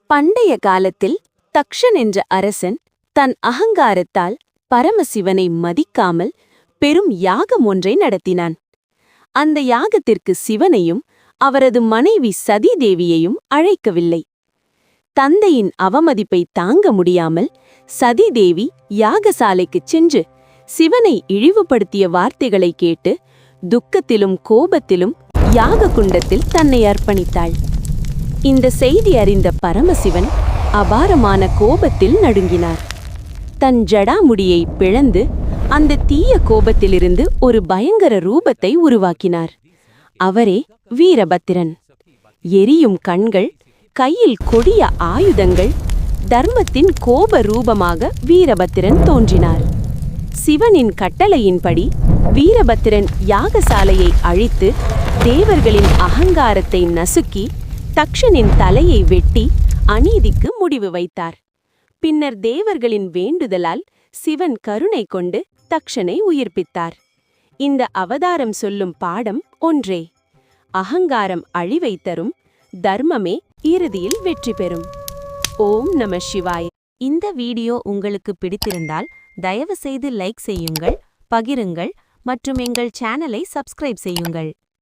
பண்டைய காலத்தில் தக்ஷன் என்ற அரசன் தன் அகங்காரத்தால் பரமசிவனை மதிக்காமல் பெரும் யாகம் ஒன்றை நடத்தினான். அந்த யாகத்திற்கு சிவனையும் அவரது மனைவி சதி தேவியையும் அழைக்கவில்லை. தந்தையின் அவமதிப்பை தாங்க முடியாமல் சதி தேவி யாகசாலைக்குச் சென்று சிவனை இழிவுபடுத்திய வார்த்தைகளை கேட்டு துக்கத்திலும் கோபத்திலும் யாக குண்டத்தில் தன்னை அர்ப்பணித்தாள். இந்த செய்தி அறிந்த பரமசிவன் அபாரமான கோபத்தில் நடுங்கினார். தன் ஜடாமுடியை பிளந்து அந்த தீய கோபத்திலிருந்து ஒரு பயங்கர ரூபத்தை உருவாக்கினார். அவரே வீரபத்திரன். எரியும் கண்கள், கையில் கொடிய ஆயுதங்கள், தர்மத்தின் கோப ரூபமாக வீரபத்திரன் தோன்றினார். சிவனின் கட்டளையின்படி வீரபத்திரன் யாகசாலையை அழித்து தேவர்களின் அகங்காரத்தை நசுக்கி தக்ஷனின் தலையை வெட்டி அநீதிக்கு முடிவு வைத்தார். பின்னர் தேவர்களின் வேண்டுதலால் சிவன் கருணை கொண்டு தக்ஷனை உயிர்ப்பித்தார். இந்த அவதாரம் சொல்லும் பாடம் ஒன்றே: அகங்காரம் அழிவை தரும், தர்மமே இறுதியில் வெற்றி பெறும். ஓம் நம சிவாய. இந்த வீடியோ உங்களுக்கு பிடித்திருந்தால் தயவு செய்து லைக் செய்யுங்கள், பகிருங்கள் மற்றும் எங்கள் சேனலை சப்ஸ்கிரைப் செய்யுங்கள்.